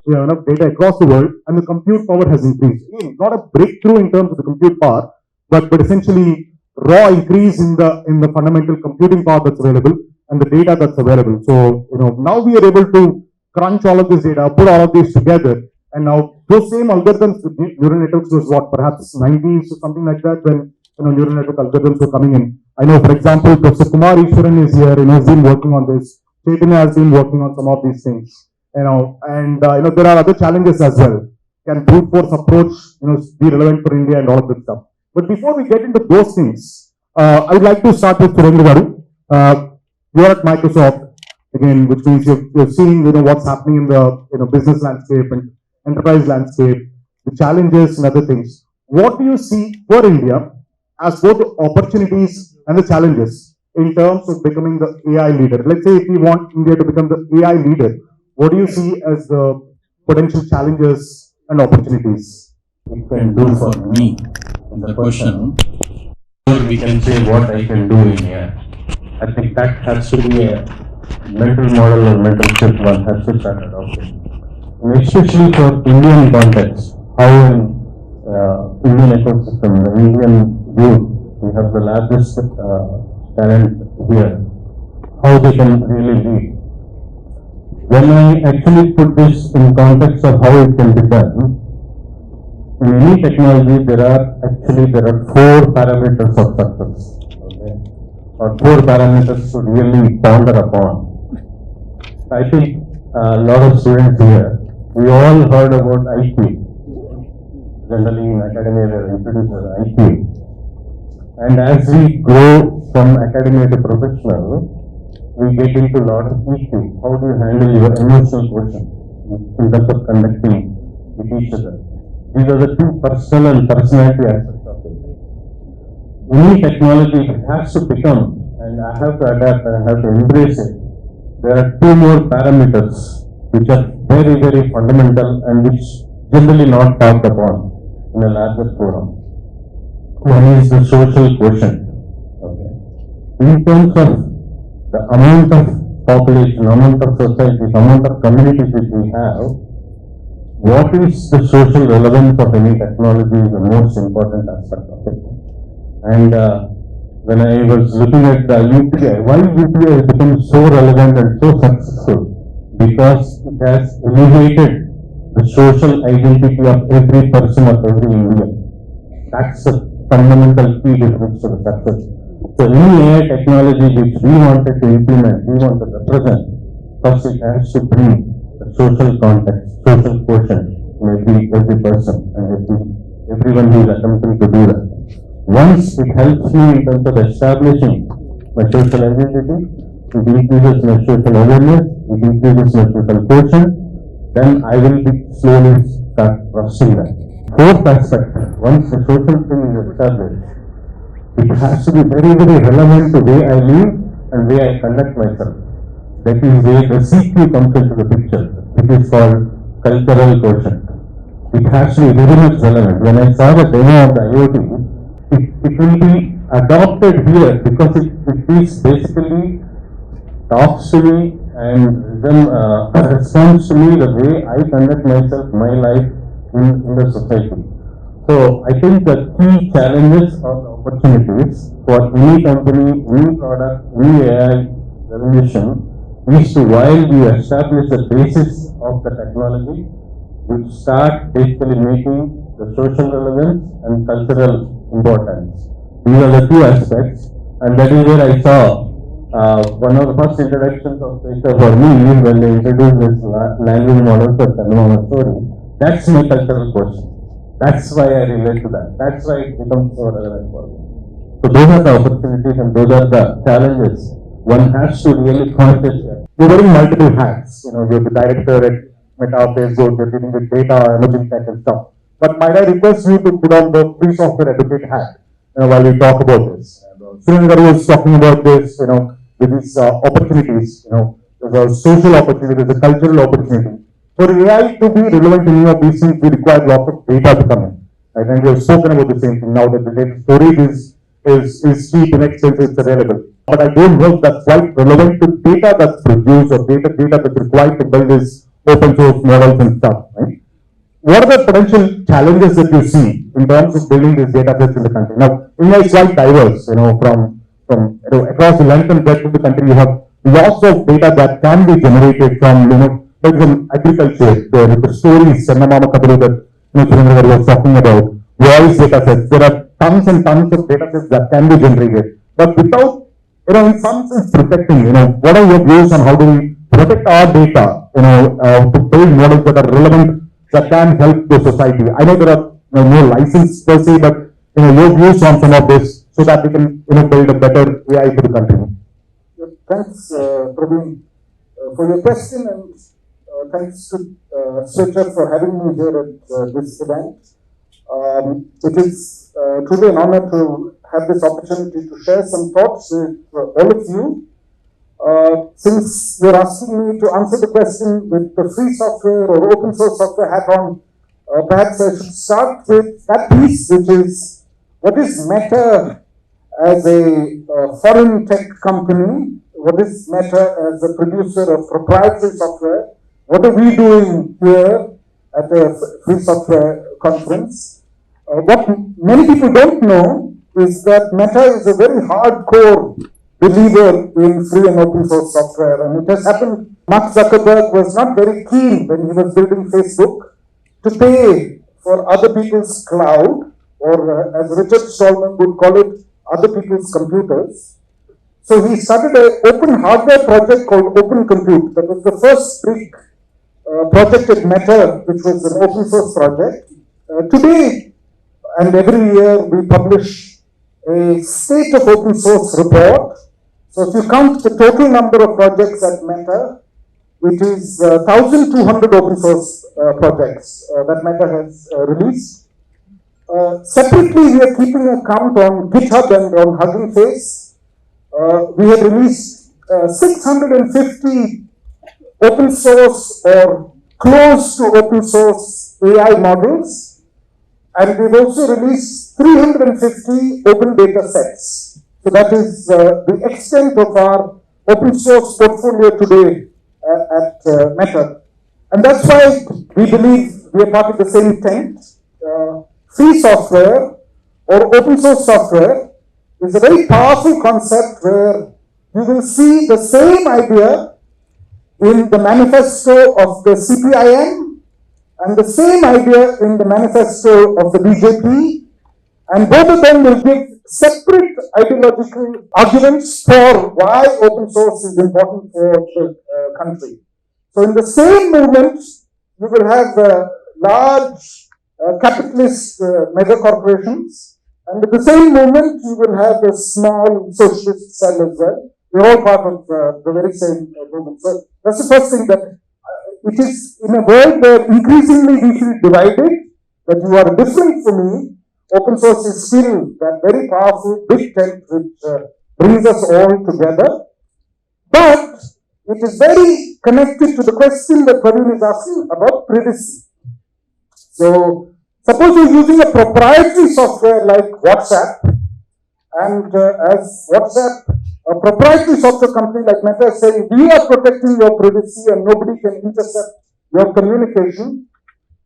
enough data across the world, and the compute power has increased. Again, not a breakthrough in terms of the compute power, but essentially raw increase in the fundamental computing power that's available and the data that's available. So now we are able to crunch all of this data, put all of these together, and now those same algorithms with neural networks was what, perhaps 90s or something like that, when neural network algorithms were coming in. I know, for example, Professor Kumar Ishwaran is here, he's been working on this. Chaitanya has been working on some of these things, and there are other challenges as well. Can brute force approach, be relevant for India and all of this stuff? But before we get into those things, I would like to start with Surendra Garu. You're at Microsoft again, which means you're seeing what's happening in the business landscape and enterprise landscape, the challenges and other things. What do you see for India as both the opportunities and the challenges in terms of becoming the AI leader? Let's say if we want India to become the AI leader, what do you see as the potential challenges and opportunities? It can do for me. The question, we can say what I can do in here. I think that has to be a mental model or mental shift one has to start adopting. And especially for Indian context, how in Indian ecosystem, the Indian youth, we have the largest talent here, how they can really lead. When I actually put this in context of how it can be done, in any technology there are 4 parameters of success, okay? Or 4 parameters to really ponder upon. I think a lot of students here, we all heard about IQ. Generally in academia they are introduced as IQ. And as we grow from academia to professional, we get into a lot of EQ. How do you handle your emotional quotient in terms of connecting with each other? These are the 2 personal and personality aspects of it. Any technology has to become, and I have to adapt and I have to embrace it. There are 2 more parameters which are very, very fundamental and which generally not talked upon in a larger forum. One is the social quotient. Okay. In terms of the amount of population, amount of society, amount of communities which we have, what is the social relevance of any technology is the most important aspect of it. And when I was looking at the UPI, why UPI has become so relevant and so successful? Because it has elevated the social identity of every person of every Indian. That's a fundamental key difference to the success. So any AI technology which we wanted to implement, we want to represent, first it has to bring the social context, social quotient in every person and everyone who is attempting to do that. Once it helps me in terms of establishing my social identity, it increases my social awareness, it increases my social quotient, then I will be slowly start trusting that. 4th aspect, once the social thing is established, it has to be very, very relevant to the way I live and way I conduct myself. That is where the CQ comes into the picture, which is called cultural quotient. It has to be very much relevant. When I saw the demo of the IoT, it will be adopted here because it is basically talks to me and then responds to me the way I conduct myself, my life in the society. So I think the key challenges or the opportunities for any company, any product, any AI revolution is to, while we establish the basis of the technology, we start basically making the social relevance and cultural importance. These are the 2 aspects, and that is where I saw one of the first introductions of data for me is when they introduced this language model for Tanmama story. That's my cultural question. That's why I relate to that. That's why it becomes so relevant for me. So those are the opportunities and those are the challenges. One has to really consciously. You're wearing multiple hats. You're the director at Meta, Facebook, you're dealing with data, emerging tech and stuff. But might I request you to put on the free software advocate hat while we talk about this? Surendra was talking about this, with these opportunities. There's a social opportunity, there's a cultural opportunity. For AI to be relevant to any of these things, we require lots of data to come in. Right? And we have spoken about the same thing now that the data storage is cheap, inexpensive, it's available. But I don't know if that's quite relevant to data that's produced or data that's required to build this open source models and stuff, right? What are the potential challenges that you see in terms of building these data sets in the country? Now, India is quite diverse, from across the length and breadth of the country, you have lots of data that can be generated from, from agriculture, the stories, Mama Kabaru that Surendra was talking about, voice data sets. There are tons and tons of data sets that can be generated, but without, in some sense, protecting, what are your views on how do we protect our data, to build models that are relevant, that can help the society? I know there are no license per se, but your views on some of this so that we can build a better AI for the country. Thanks, Praveen, for your question, and thanks to Switcher for having me here at this event. It is truly an honor to have this opportunity to share some thoughts with all of you. Since you're asking me to answer the question with the free software or open source software hat on, perhaps I should start with that piece, which is what is Meta as a foreign tech company? What is Meta as a producer of proprietary software? What are we doing here at a free software conference? What many people don't know is that Meta is a very hardcore believer in free and open source software, and it has happened. Mark Zuckerberg was not very keen when he was building Facebook to pay for other people's cloud, or as Richard Stallman would call it, other people's computers. So he started an open hardware project called Open Compute. That was the first big project at Meta, which was an open source project. Today and every year we publish a state of open source report. So if you count the total number of projects at Meta, it is 1,200 open source projects that Meta has released. Separately, we are keeping a count on GitHub and on Hugging Face. We have released 650 open source or close to open source AI models, and we've also released 350 open data sets. So that is the extent of our open source portfolio today at Meta. And that's why we believe we are part of the same tent. Free software or open source software is a very powerful concept where you will see the same idea in the manifesto of the CPIM and the same idea in the manifesto of the BJP, and both of them will give separate ideological arguments for why open source is important for the country. So in the same movement, you will have large capitalist mega corporations, and in the same movement, you will have a small socialist cell as well. We're all part of the very same movement. So that's the first thing, that it is in a world where increasingly we feel divided, that you are different from me. Open source is still that very powerful big tent which brings us all together. But it is very connected to the question that Praveen is asking about privacy. So suppose you're using a proprietary software like WhatsApp, and as WhatsApp, a proprietary software company like Meta is saying, we are protecting your privacy and nobody can intercept your communication.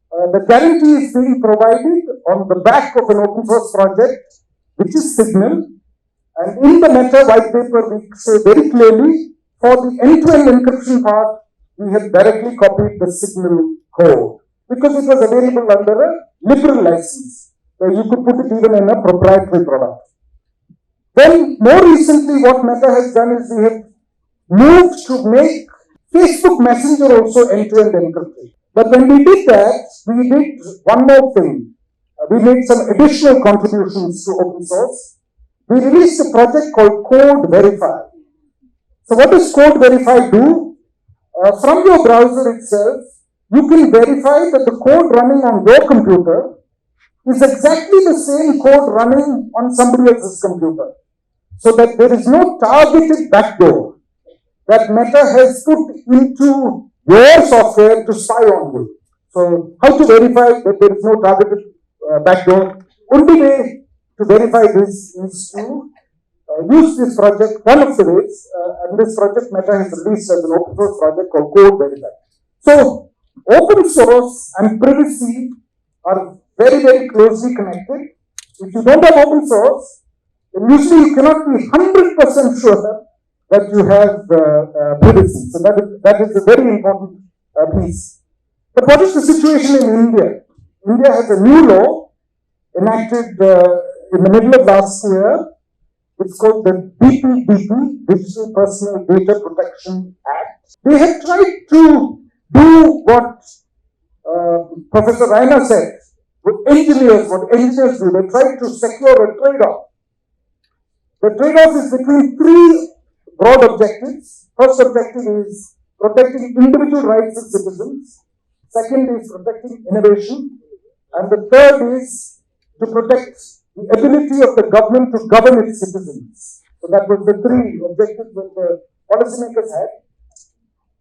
The guarantee is being provided on the back of an open source project, which is Signal. And in the Meta white paper, we say very clearly, for the end-to-end encryption part, we have directly copied the Signal code, because it was available under a liberal license, where you could put it even in a proprietary product. Then, more recently, what Meta has done is we have moved to make Facebook Messenger also end-to-end encrypted. But when we did that, we did one more thing. We made some additional contributions to open source. We released a project called Code Verify. So what does Code Verify do? From your browser itself, you can verify that the code running on your computer is exactly the same code running on somebody else's computer. So that there is no targeted backdoor that Meta has put into your software to spy on you. So how to verify that there is no targeted backdoor? Only way to verify this is to use this project, one of the ways, and this project Meta has released as an open source project called Code Verify. So, open source and privacy are very, very closely connected. If you don't have open source, then usually you cannot be 100% sure that you have privacy. So that is a very important piece. But what is the situation in India? India has a new law enacted in the middle of last year. It's called the DPDP, Digital Personal Data Protection Act. They have tried to do what Professor Raina said, what engineers do. They try to secure a trade-off. The trade-off is between three broad objectives. First objective is protecting individual rights of citizens. Second is protecting innovation. And the third is to protect the ability of the government to govern its citizens. So that was the three objectives that the policymakers had.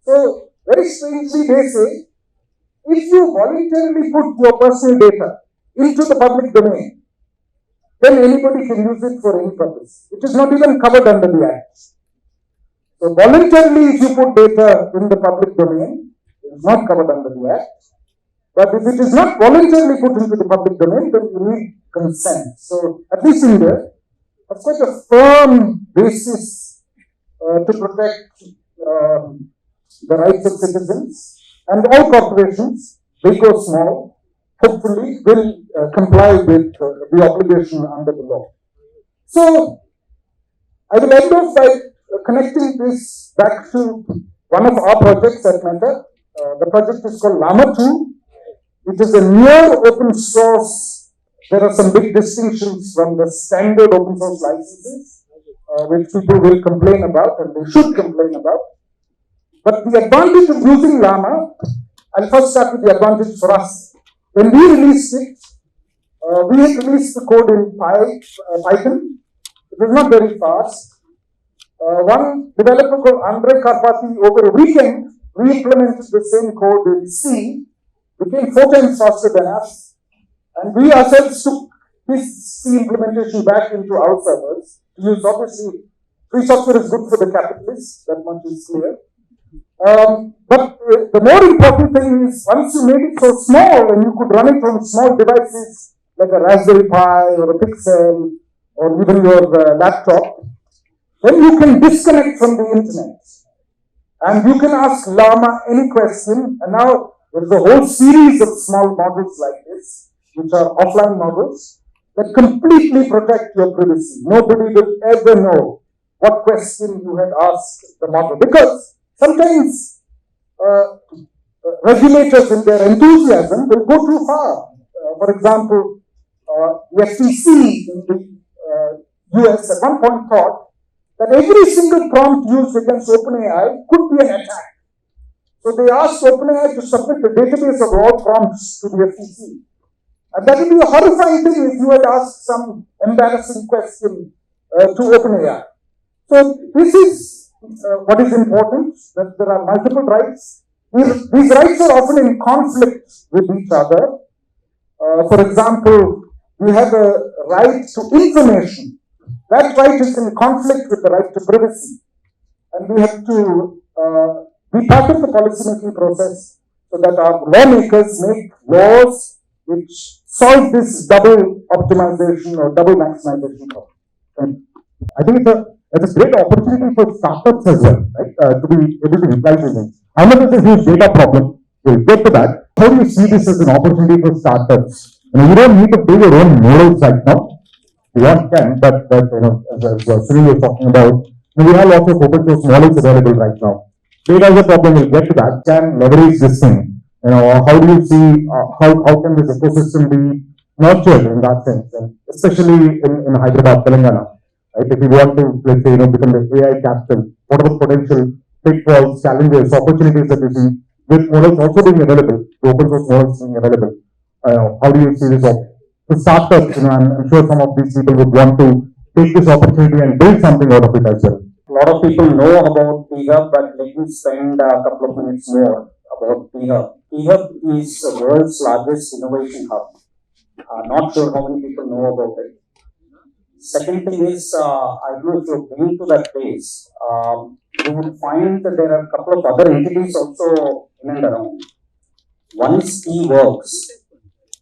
So, very strangely they say, if you voluntarily put your personal data into the public domain, then anybody can use it for any purpose. It is not even covered under the Act. So voluntarily, if you put data in the public domain, it is not covered under the Act. But if it is not voluntarily put into the public domain, then you need consent. So at least India has quite a firm basis to protect the rights of citizens, and all corporations, big or small, hopefully will comply with the obligation under the law. So, I will end off by connecting this back to one of our projects at Meta. The project is called Llama 2. It is a near open source. There are some big distinctions from the standard open source licenses, which people will complain about, and they should complain about. But the advantage of using Llama, I'll first start with the advantage for us. When we released it, we had released the code in Python. It was not very fast. One developer called Andre Karpathy, over a weekend, re-implemented the same code in C, became 4 times faster than us, and we ourselves took this C implementation back into our servers. Use obviously, free software is good for the capitalists, that much is clear. But the more important thing is, once you made it so small and you could run it on small devices like a Raspberry Pi or a Pixel or even your laptop, then you can disconnect from the internet and you can ask Llama any question. And now there is a whole series of small models like this, which are offline models that completely protect your privacy. Nobody will ever know what question you had asked the model, because sometimes regulators in their enthusiasm will go too far. For example, the FTC in the US at one point thought that every single prompt used against OpenAI could be an attack. So they asked OpenAI to submit a database of all prompts to the FTC. And that would be a horrifying thing if you had asked some embarrassing question to OpenAI. So this is what is important, that there are multiple rights. These rights are often in conflict with each other. For example, we have a right to information. That right is in conflict with the right to privacy. And we have to be part of the policymaking process so that our lawmakers make laws which solve this double optimization or double maximization problem. And I think it's a great opportunity for startups as well, right? To be able to reply to things. I know there's a huge data problem. We'll get to that. How do you see this as an opportunity for startups? You don't need to build your own models right now. One can, but as Sunil was talking about, we have lots of open source models available right now. Data is a problem. We'll get to that. Can leverage this thing. How do you see how can this ecosystem be nurtured in that sense, and especially in Hyderabad, Telangana. Right? If you want to, let's say, become the AI capital, what are the potential pitfalls, challenges, opportunities that you see with models also being available, the open source models being available? How do you see this? The startups, I'm sure some of these people would want to take this opportunity and build something out of it as well. A lot of people know about T-Hub, but let me spend a couple of minutes more about T-Hub. T-Hub is the world's largest innovation hub. Not sure how many people know about it. Second thing is, I don't know if you've been to that place, you would find that there are a couple of other entities also in and around. One is eWorks,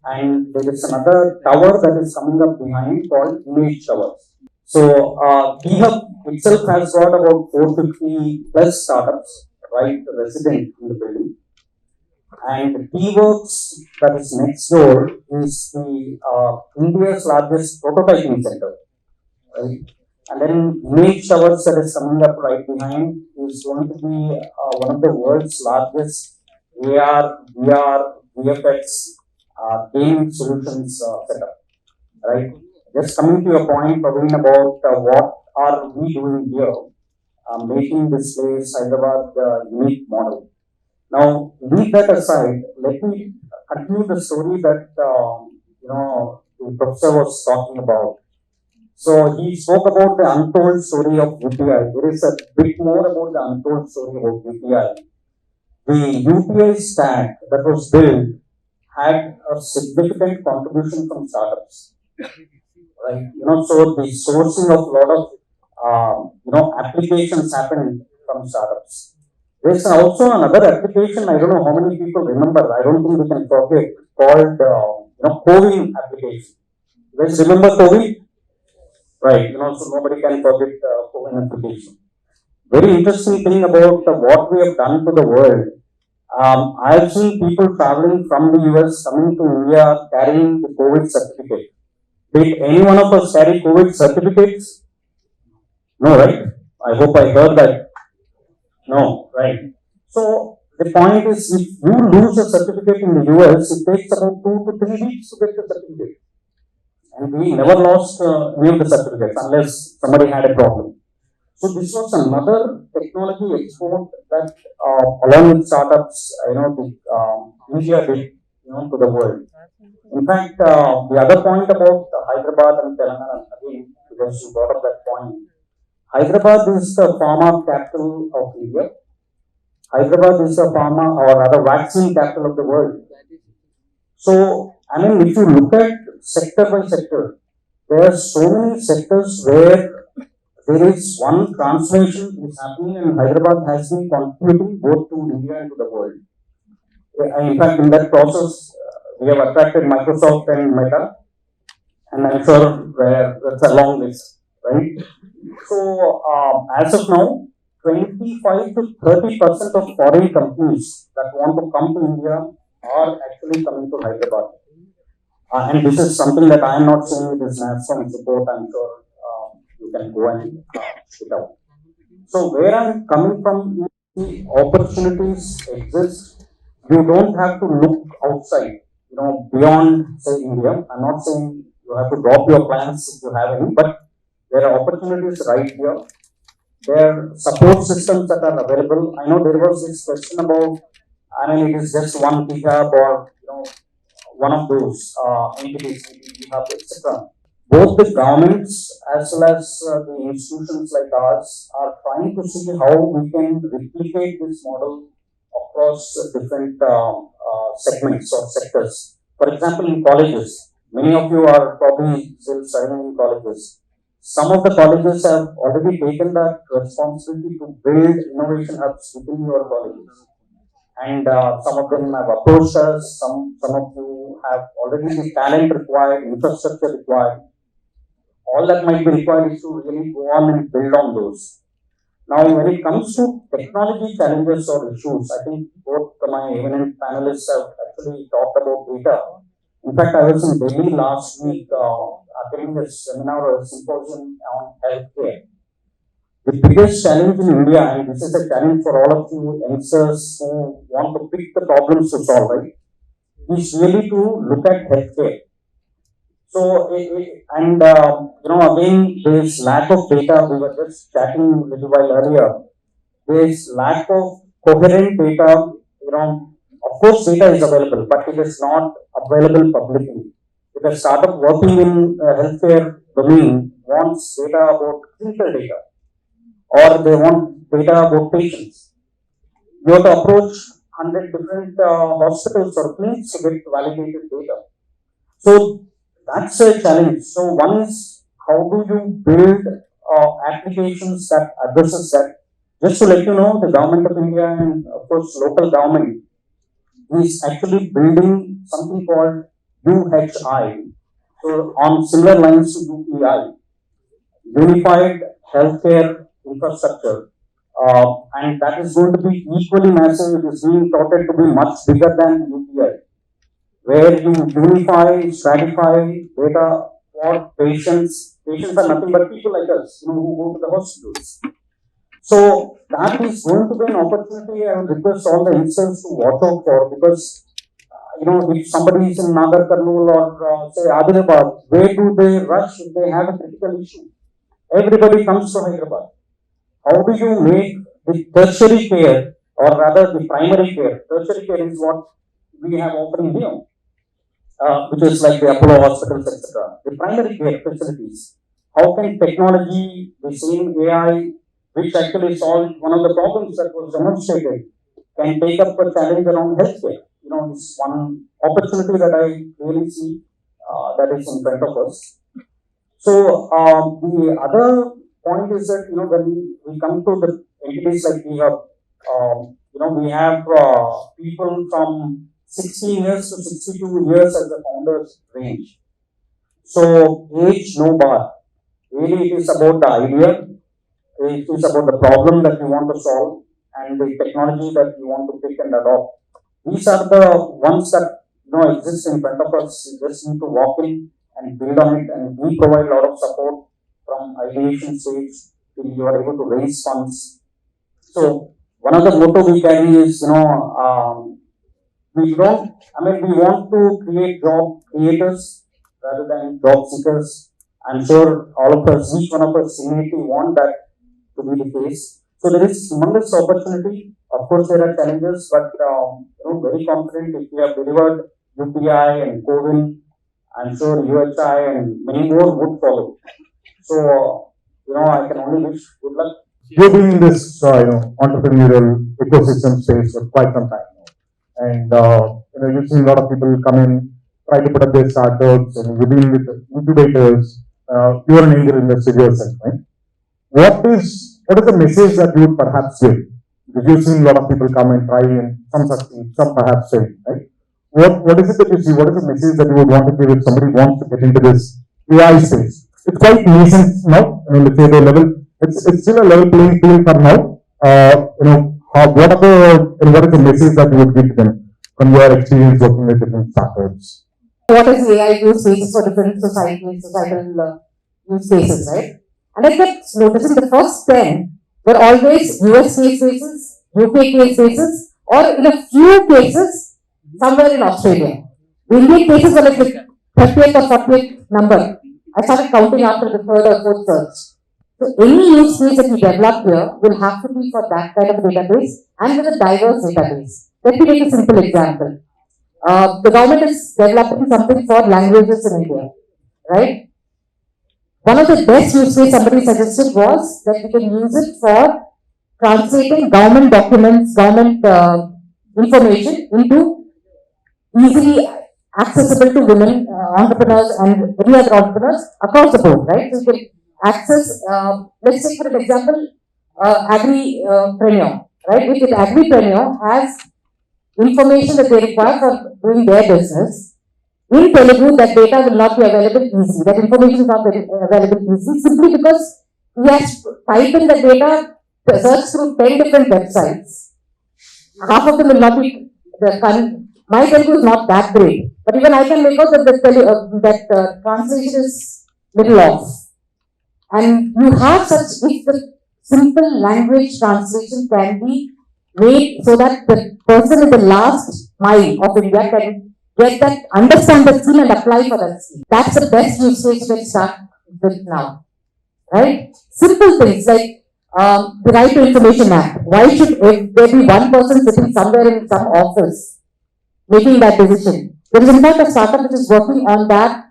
and there is another tower that is coming up behind called image towers. So eHub itself has got about 450 plus startups right resident in the building. And eWorks that is next door is the India's largest prototyping center. Right? And then image towers that is coming up right behind is going to be one of the world's largest AR, VR, VFX gaming solutions setup. Right? Just coming to your point, Praveen, about what are we doing here, making this place Hyderabad unique model. Now, leave that aside. Let me continue the story that the professor was talking about. So he spoke about the untold story of UPI. There is a bit more about the untold story about UPI. The UPI stack that was built had a significant contribution from startups, right? So the sourcing of a lot of applications happened from startups. There's also another application. I don't know how many people remember. I don't think we can forget, called COVID application. You guys remember COVID? Right, so nobody can forget COVID application. Very interesting thing about what we have done to the world. I have seen people traveling from the US coming to India carrying the COVID certificate. Did any one of us carry COVID certificates? No, right? I hope I heard that. No, right. So the point is, if you lose a certificate in the US, it takes about 2 to 3 weeks to get the certificate. And we never lost any of the certificates unless somebody had a problem. So this was another technology export that, along with startups, India did, to the world. In fact, the other point about Hyderabad and Telangana, again, because you brought up that point, Hyderabad is the pharma capital of India. Hyderabad is the pharma or rather vaccine capital of the world. So, if you look at sector by sector, there are so many sectors where there is one transformation is happening, and Hyderabad has been contributing both to India and to the world. In fact, in that process, we have attracted Microsoft and Meta, and I'm sure that's a long list, right? So, as of now, 25 to 30% of foreign companies that want to come to India are actually coming to Hyderabad. And this is something that I am not saying it is national support. I'm sure you can go and check it out. So where I'm coming from, the opportunities exist. You don't have to look outside, beyond say India. I'm not saying you have to drop your plans if you have any, but there are opportunities right here. There are support systems that are available. I know there was this question about, it is just one GitHub or one of those entities, GitHub, etc. Both the governments as well as the institutions like ours are trying to see how we can replicate this model across different segments or sectors. For example, in colleges, many of you are probably still studying in colleges. Some of the colleges have already taken that responsibility to build innovation hubs within your colleges. And some of them have approached us, some of you have already the talent required, infrastructure required. All that might be required is to really go on and build on those. Now, when it comes to technology challenges or issues, I think both my eminent panelists have actually talked about data. In fact, I was in Delhi last week attending a seminar or a symposium on healthcare. The biggest challenge in India, and this is a challenge for all of you youngsters who want to pick the problems to solve, right, is really to look at healthcare. So, again, there's lack of data. We were just chatting a little while earlier. There's lack of coherent data. Of course, data is available, but it is not available publicly. If a startup working in healthcare domain wants data about clinical data, or they want data about patients, you have to approach 100 different hospitals or clinics to get validated data. So that's a challenge. So one is, how do you build applications that addresses that? Just to let you know, the government of India and of course local government is actually building something called UHI. So on similar lines to UPI, Unified Healthcare Infrastructure, and that is going to be equally massive. It is being touted to be much bigger than UPI, where you unify, stratify data for patients. Patients are nothing but people like us, who go to the hospitals. So that is going to be an opportunity. I would request all the youngsters to watch out for, because if somebody is in Nagar Karnool or say Hyderabad, where do they rush if they have a critical issue? Everybody comes to Hyderabad. How do you make the tertiary care, or rather the primary care? Tertiary care is what we have offering here, which is like the Apollo hospitals, etc. The primary care facilities. How can technology, the same AI, which actually solved one of the problems that was demonstrated, can take up a challenge around healthcare? It's one opportunity that I really see that is in front of us. So the other point is that when we come to the entities like we have, we have people from 16 years to 62 years as the founders range. So age no bar. Really, it is about the idea. It is about the problem that you want to solve and the technology that you want to pick and adopt. These are the ones that exist in front of us. You just need to walk in and build on it, and we provide a lot of support from ideation stage till you are able to raise funds. So one of the motto we carry is we want to create job creators rather than job seekers. I'm sure all of us, each one of us innately want that to be the case. So there is tremendous opportunity. Of course, there are challenges, but very confident if we have delivered UPI and COVID, I'm sure UHI and many more would follow. So, I can only wish good luck. You've been in this, entrepreneurial ecosystem space for quite some time now. And, you've seen a lot of people come in, try to put up their startups, and you've been with incubators. You're an angel investor yourself, right? What is the message that you would perhaps give? Because you've seen a lot of people come and try, and some succeed, some perhaps fail, right? What is it that you see? What is the message that you would want to give if somebody wants to get into this AI space? It's quite nascent now. Let's say the level. It's still a level playing field for now. What is the message that you would give to them from your experience working with different startups? What is AI use cases for different societal use cases, right? And I kept noticing the first 10 were always US case cases, UK case cases, or in a few cases, somewhere in Australia. The Indian cases were like the 30th or 40th number. I started counting after the third or fourth search. So any use case that we develop here will have to be for that kind of database and with a diverse database. Let me take a simple example. The government is developing something for languages in India, right? One of the best use cases somebody suggested was that we can use it for translating government documents, government information into easily accessible to women, entrepreneurs and any other entrepreneurs across the board, right? So you can access, let's take for an example, agripreneur, right? If the agripreneur has information that they require for doing their business, in Telugu, that data will not be available easily. That information is not available easily simply because he has to type in the data, search through 10 different websites. Half of them will not be, my Telugu is not that great, but even I can make out that translation is little off. And you have such, if the simple language translation can be made so that the person in the last mile of India can get that, understand the skill and apply for that skill. That's the best use case to start with now, right? Simple things like the Right to Information Act. Why should there be one person sitting somewhere in some office making that decision? There is in fact a startup which is working on that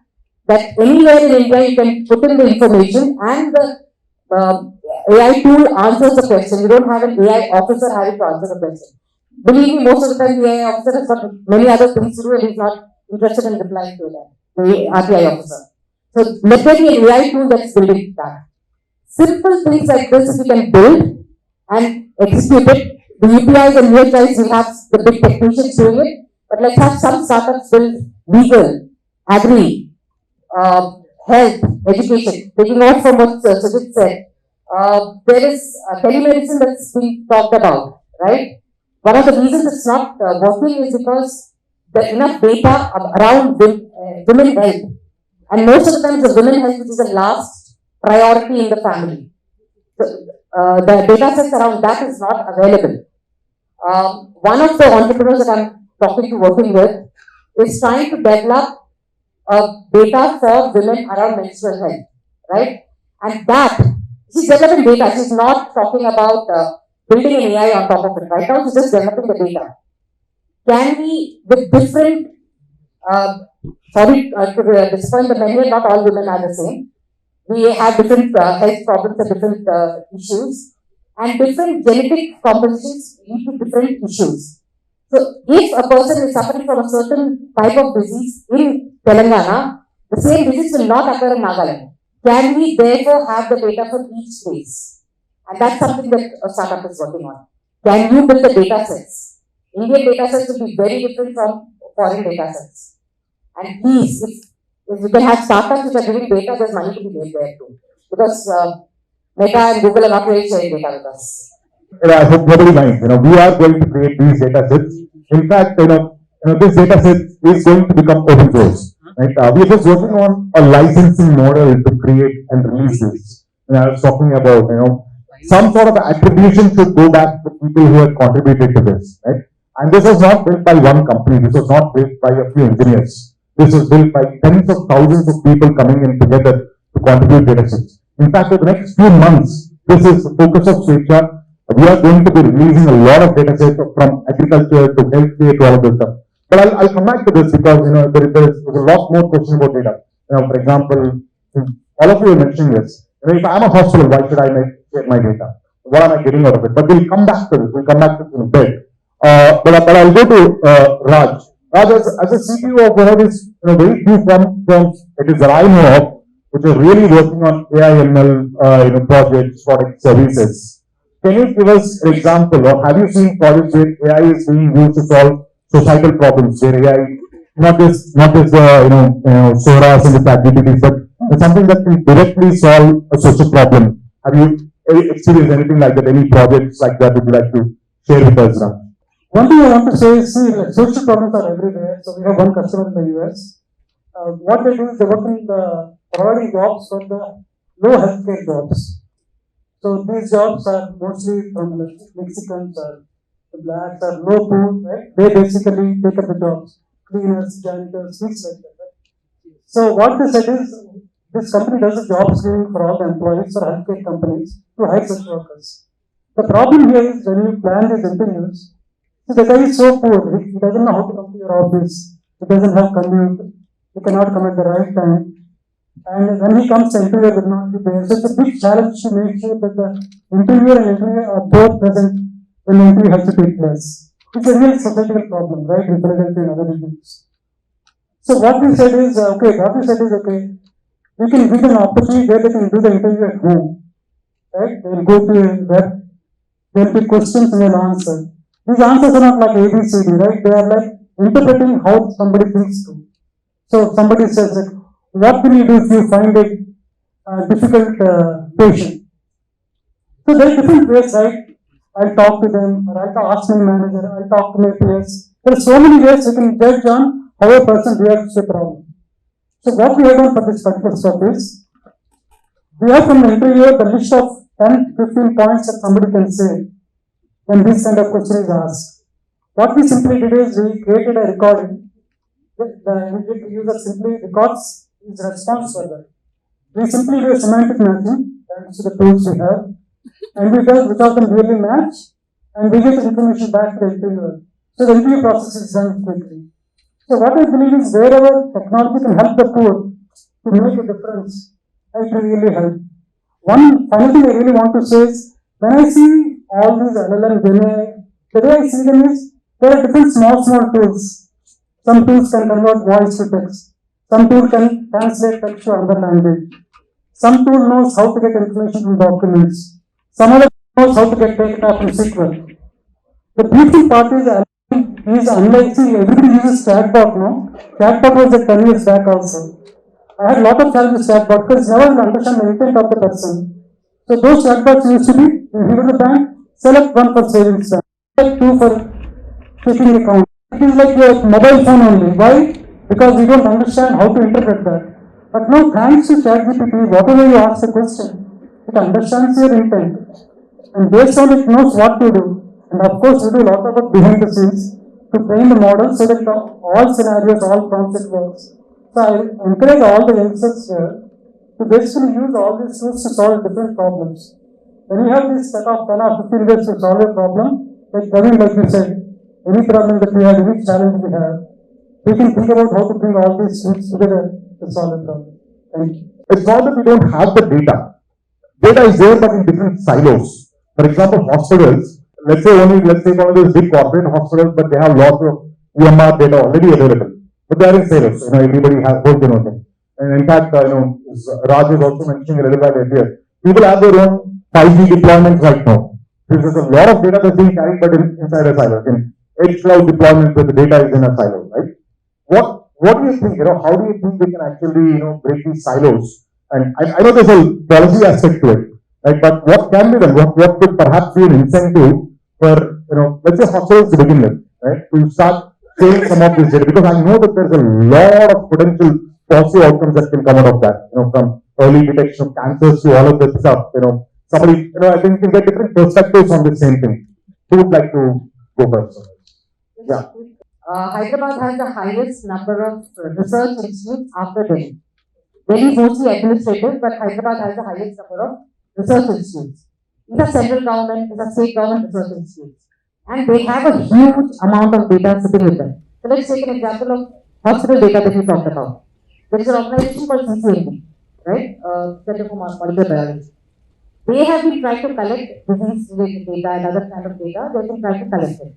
anywhere in India you can put in the information and the AI tool answers the question. You don't have an AI officer having to answer the question. Believe me, most of the time the AI officer has got many other things to do and he's not interested in replying to that, the RTI officer. So let there be an AI tool that's building that. Simple things like this if you can build and execute it. The UPIs and UHIs will have the big technicians doing it. but let's have some startups build legal, agri, health, education. Taking off from what Sujit said, there is telemedicine that's being talked about, right? One of the reasons it's not working is because there enough data around women health, and most of the times the women health which is the last priority in the family. The data sets around that is not available. One of the entrepreneurs that I'm working with is trying to develop data for women around menstrual health, right? And that, she's developing data, she's not talking about building an AI on top of it. Right now, she's just developing the data. Can we, with different, to disappoint the men, not all women are the same. We have different health problems and different issues, and different genetic compositions lead to different issues. So, if a person is suffering from a certain type of disease in Telangana, the same disease will not occur in Nagaland. Can we therefore have the data for each place? And that's something that a startup is working on. Can you build the data sets? Indian data sets will be very different from foreign data sets. And please, if you can have startups which are giving data, there's money to be made there too. Because Meta and Google are not really sharing data with us. I hope nobody minds. We are going to create these data sets. In fact, this data set is going to become open source. Right? We are just working on a licensing model to create and release this. I was talking about, some sort of attribution should go back to people who have contributed to this. Right? And this was not built by one company. This was not built by a few engineers. This was built by tens of thousands of people coming in together to contribute data sets. In fact, for the next few months, this is the focus of Swecha. We are going to be releasing a lot of data sets from agriculture to healthcare to all of this stuff. But I'll come back to this because there's a lot more questions about data. For example, all of you are mentioning this. If I'm a hospital, why should I share my data? What am I getting out of it? But we'll come back to this. We'll come back to this in a bit. But I'll go to Raj. Raj, as a CTO of one of these very few firms, it is that I know of, which are really working on AI ML projects, product services. Can you give us an example, or have you seen projects where AI is being used to solve societal problems, where AI not just SORAs and the activities, but something that can directly solve a social problem? Have you experienced anything like that? Any projects like that would you like to share with us now? One thing I want to say is, social problems are everywhere. So we have one customer in the US. What they do is they work in providing jobs for the low healthcare jobs. So these jobs are mostly from Mexicans or the blacks or low poor, right? They basically take up the jobs, cleaners, janitors, things like that. Right? So what they said is, this company does a job screening for all the employees or healthcare companies to hire such workers. The problem here is when you plan these interviews, the guy is so poor, he doesn't know how to come to your office, he doesn't have commute, he cannot come at the right time. And when he comes, the interviewer will not be there. So it's a big challenge to make sure that the interviewer and interviewer are both present when the interview has to take place. It's a real societal problem, right, in Philadelphia and other regions. So what we said is, we can give an opportunity where they can do the interview at home. Right? They will go to a web, there will be questions and they'll answer. These answers are not like ABCD, right? They are like interpreting how somebody thinks to. So somebody says that, what will you do if you find a difficult patient? So there are different ways, right? I'll talk to them, or I'll ask my manager, I'll talk to my peers. There are so many ways we can judge on how a person reacts to a problem. So what we have done for this particular stuff is, we have from the interviewer the list of 10, 15 points that somebody can say when this kind of question is asked. What we simply did is, we created a recording. The user simply records his response for that. We simply do a semantic matching, thanks to the tools we have, and we tell which of them really match, and we get the information back to the interviewer. So the interview process is done quickly. So what I believe is, wherever technology can help the poor to make a difference, it will really help. One final thing I really want to say is, when I see all these LLM, the way I see them is, there are different small tools. Some tools can convert voice to text. Some tool can translate text to another language. Some tool knows how to get information from documents. Some other knows how to get data from SQL. The beautiful part is He's unlike, see, everybody uses chatbot now. Chatbot was like 10 years back also. I had a lot of challenges with chatbot because never will understand the intent of the person. So those chatbots used to be, you go to the bank, select one for savings bank, select two for checking account. It is like your mobile phone only. Why? Because we don't understand how to interpret that. But now thanks to ChatGPT, whatever you ask the question, it understands your intent. And based on it knows what to do. And of course, we do a lot of work behind the scenes to train the model so that all scenarios, all prompts it works. So I encourage all the youngsters here to basically use all these tools to solve different problems. When you have this set of 10 or 15 ways to solve a problem, like Praveen, like you said, any problem that we have, any challenge we have, we can think about how to bring all these tools together to solve the problem. Thank you. It's not that we don't have the data. Data is there, but in different silos. For example, hospitals, let's say one of those big corporate hospitals, but they have lots of EMR data already available. But they are in silos. Everybody has both thing. And in fact, Raj was also mentioning a little while earlier. People have their own 5G deployments right now. There's a lot of data that's being carried, but inside a silo. In edge cloud deployment, where the data is in a silo, right? What do you think? How do you think we can actually, break these silos? And I know there's a policy aspect to it, right? But what can be done? What could perhaps be an incentive for, let's say hospitals to begin with, right? To start saving some of this data, because I know that there's a lot of potential positive outcomes that can come out of that, from early detection of cancers to all of this stuff, somebody, I think you can get different perspectives on the same thing. Who would like to go first? Yeah. Hyderabad has the highest number of research institutes after Delhi. Delhi is mostly administrative, but Hyderabad has the highest number of research institutes. These are central government, these are state government research institutes. And they have a huge amount of data sitting with them. So let's take an example of hospital data that we talked about. There is an organization called CCMB, right? Center for Molecular Biology. They have been trying to collect disease-related data and other kind of data. They have been trying to collect it.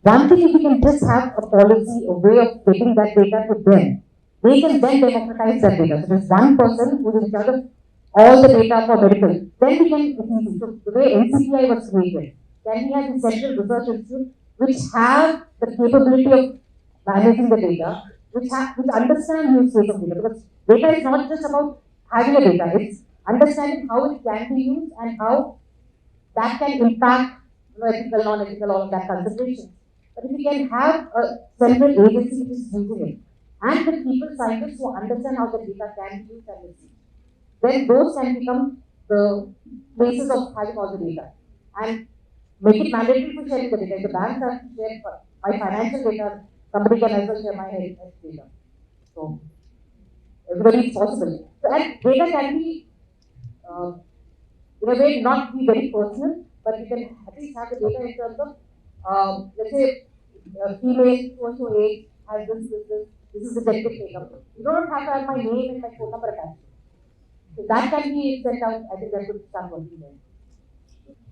One thing, if we can just have a policy, a way of getting that data to them, they can then democratize that data. So there's one person who is in charge of all the data for medical. Then we can, so the way NCPI was created, then we have the central research institute which have the capability of managing the data, which understand use case of data. Because data is not just about having a data, it's understanding how it can be used and how that can impact ethical, non-ethical, all of that consideration. But if we can have a central agency which is using it, and the people, scientists who understand how the data can be used and received, then those can become the basis of having all the data. And make it mandatory to share the data. If the banks have to share my financial data, somebody can as well share my health data. So, everybody is possible. So, and data can be, in a way, not be very personal, but you can at least have the data in terms of, let's say, female, so age, has this is the genetic makeup. You don't have to have my name and my phone number attached. So that can be sent out. I think that could start working there.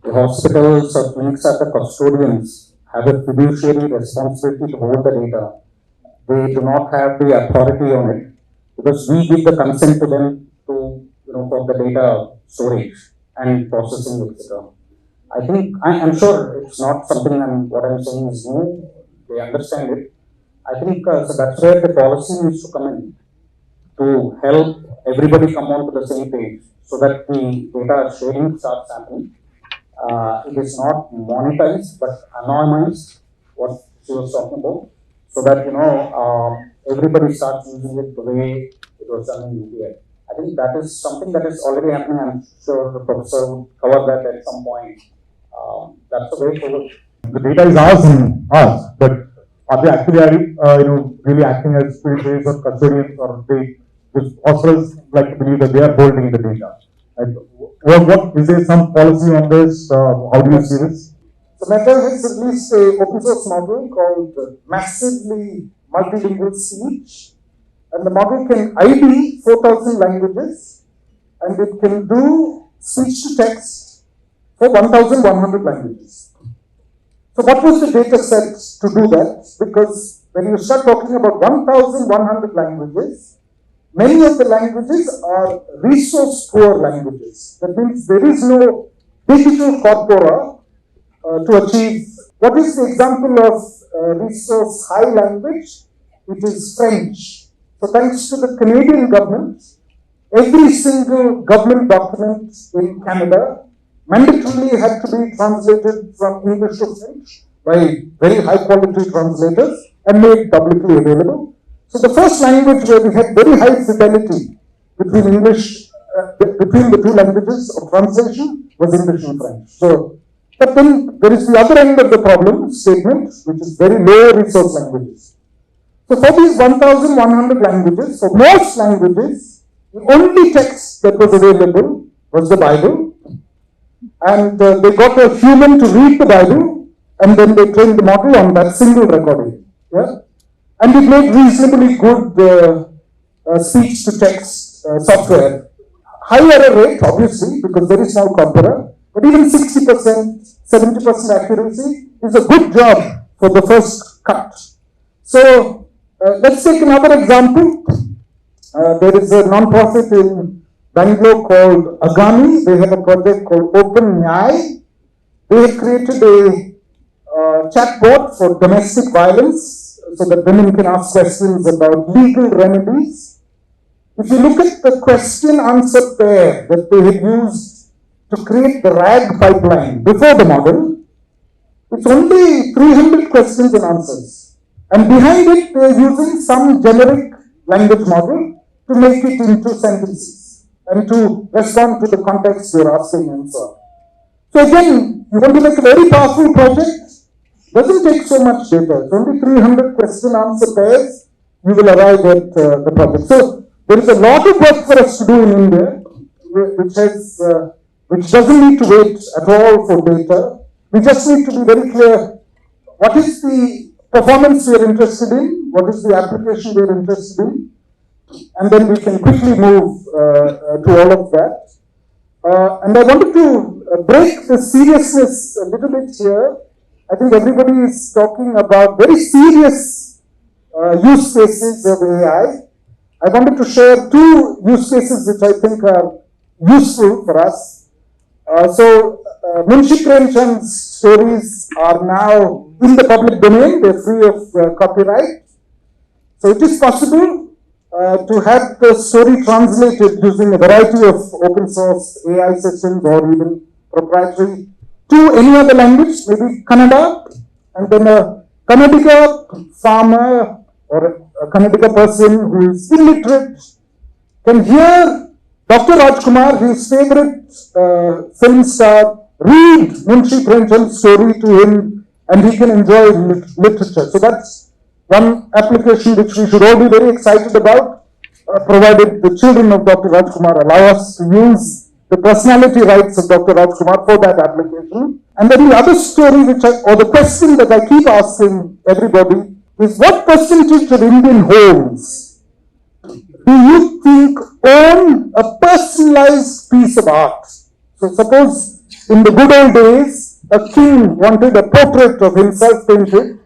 The hospitals or clinics are the custodians, have a fiduciary responsibility to hold the data. They do not have the authority on it because we give the consent to them to, for the data storage and processing, etc. I think, I'm sure it's not something what I'm saying is new, they understand it. I think so that's where the policy needs to come in to help everybody come on to the same page so that the data sharing starts happening. It is not monetized but anonymized, what she was talking about, so that everybody starts using it the way it was done in UPI. I think that is something that is already happening. I'm sure the professor would cover that at some point. That's the way forward. The data is ours and ours, but are they actually, really acting as fiduciaries or custodians, or they hospitals like to believe that they are holding the data? Right? What is there some policy on this? How do you see this? So Meta has released a open source model called Massively Multilingual Speech, and the model can ID 4,000 languages, and it can do speech to text for 1,100 languages. So what was the data set to do that? Because when you start talking about 1,100 languages, many of the languages are resource poor languages. That means there is no digital corpora to achieve What is the example of resource high language? It is French. So thanks to the Canadian government, every single government document in Canada mandatorily had to be translated from English to French by very high quality translators and made publicly available. So the first language where we had very high fidelity between between the two languages of translation was English and French. So, but then there is the other end of the problem statement, which is very low resource languages. So for these 1,100 languages, for most languages, the only text that was available was the Bible. And they got a human to read the Bible, and then they trained the model on that single recording. Yeah? And it made reasonably good speech-to-text software. High error rate, obviously, because very small computer, but even 60%, 70% accuracy is a good job for the first cut. So let's take another example. There is a non-profit in Bangalore called Agami. They have a project called Open Nyai. They have created a chatbot for domestic violence so that women can ask questions about legal remedies. If you look at the question answer pair that they have used to create the RAG pipeline before the model, it's only 300 questions and answers. And behind it, they're using some generic language model to make it into sentences and to respond to the context you're asking and so on. So again, you want to make a very powerful project, doesn't take so much data. It's only 300 question answer pairs, you will arrive at the project. So there is a lot of work for us to do in India, which doesn't need to wait at all for data. We just need to be very clear, what is the performance we are interested in, what is the application we are interested in, and then we can quickly move to all of that. And I wanted to break the seriousness a little bit here. I think everybody is talking about very serious use cases of AI. I wanted to share two use cases which I think are useful for us. Munshi Premchand's stories are now in the public domain. They're free of copyright. So it is possible to have the story translated using a variety of open source AI systems or even proprietary to any other language, maybe Kannada, and then a Kannadiga farmer or a Kannadiga person who is illiterate can hear Dr. Rajkumar, his favorite film star, read Munshi Premchand's story to him and he can enjoy literature. So that's one application which we should all be very excited about, provided the children of Dr. Rajkumar allow us to use the personality rights of Dr. Rajkumar for that application. And then the other story or the question that I keep asking everybody is, what percentage of Indian homes do you think own a personalized piece of art? So suppose in the good old days, a king wanted a portrait of himself painted.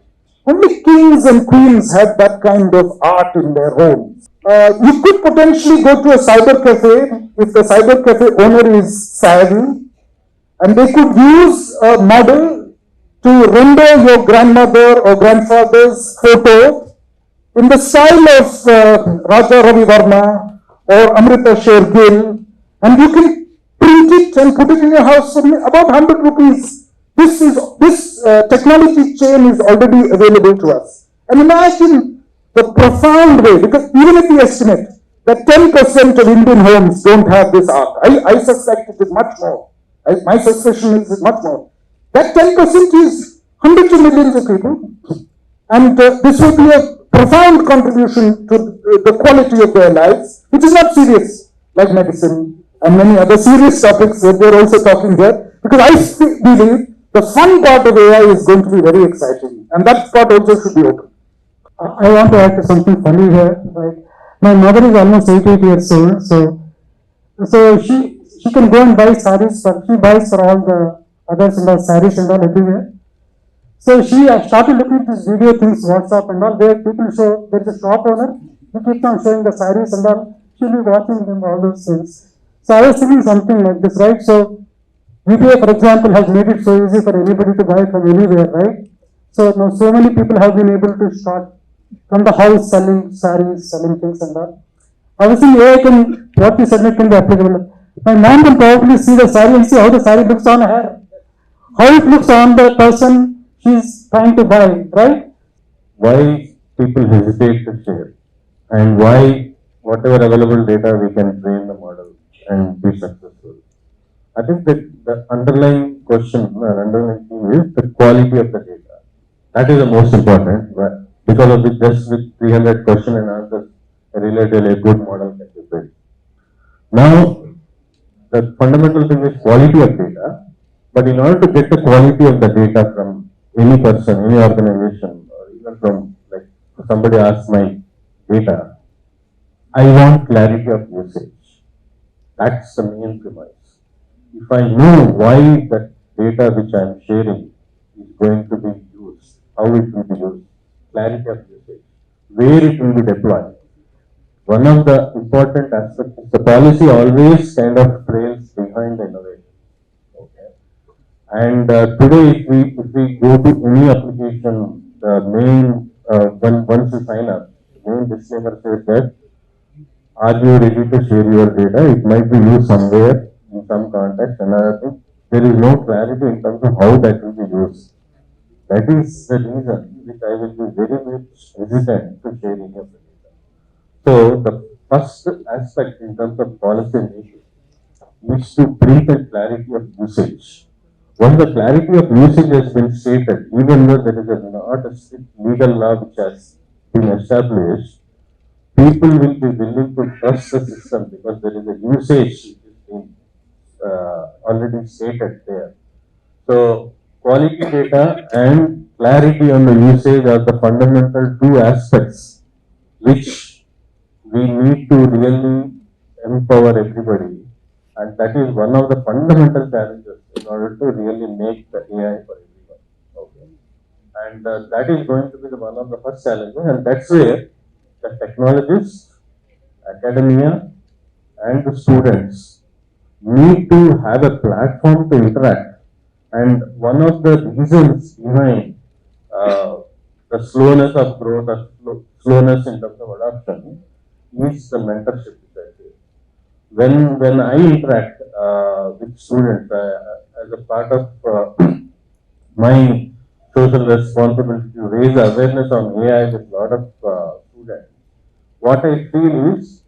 Only kings and queens had that kind of art in their homes. You could potentially go to a cyber cafe if the cyber cafe owner is savvy, and they could use a model to render your grandmother or grandfather's photo in the style of Raja Ravi Varma or Amrita Shergill, and you can print it and put it in your house for about 100 rupees. This technology chain is already available to us. And imagine the profound way, because even if we estimate that 10% of Indian homes don't have this art, I suspect it is much more. My suspicion is much more. That 10% is hundreds of millions of people, and this will be a profound contribution to the quality of their lives, which is not serious, like medicine and many other serious topics that we're also talking here, because I believe the fun part of AI is going to be very exciting, and that part also should be open. I want to add something funny here. Right? My mother is almost 88 years old, so she can go and buy sarees, but she buys for all the others and all sarees and all everywhere. So she started looking at this video things, WhatsApp and all, where people show, there is a shop owner, he keeps on showing the sarees and all, she'll be watching them, all those things. So I was thinking something like this, right? So UPI, for example, has made it so easy for anybody to buy from anywhere, right? So now so many people have been able to start from the house selling sarees, selling things and that. Obviously, AI can, what you said can be applicable. My mom can probably see the saree and see how the saree looks on her, how it looks on the person she's trying to buy, right? Why people hesitate to share, and why whatever available data we can train the model and be successful. I think that the underlying question or underlying thing is the quality of the data. That is the most important, right? Because of it, just with 300 question and answers, a relatively good model can be built. Now, the fundamental thing is quality of data, but in order to get the quality of the data from any person, any organization, or even from like somebody asks my data, I want clarity of usage. That's the main premise. If I know why the data which I am sharing is going to be used, how it will be used, clarity of usage, where it will be deployed. One of the important aspects is the policy always kind of trails behind the innovation. Okay. And today, if we go to any application, the main once you sign up, the main disclaimer says that are you ready to share your data? It might be used somewhere in some context. Another thing, there is no clarity in terms of how that will be used. That is the reason which I will be very much hesitant to share any of the data. So the first aspect in terms of policy making is to bring the clarity of usage. Once the clarity of usage has been stated, even though there is not a strict legal law which has been established, people will be willing to trust the system because there is a usage which is being already stated there. So quality data and clarity on the usage are the fundamental two aspects which we need to really empower everybody, and that is one of the fundamental challenges in order to really make the AI for everyone. Okay, and that is going to be the one of the first challenges, and that's where the technologists, academia, and the students need to have a platform to interact. And one of the reasons behind the slowness of growth or slowness in terms of adoption is the mentorship which I feel. When I interact with students as a part of my social responsibility to raise awareness on AI with a lot of students, what I feel is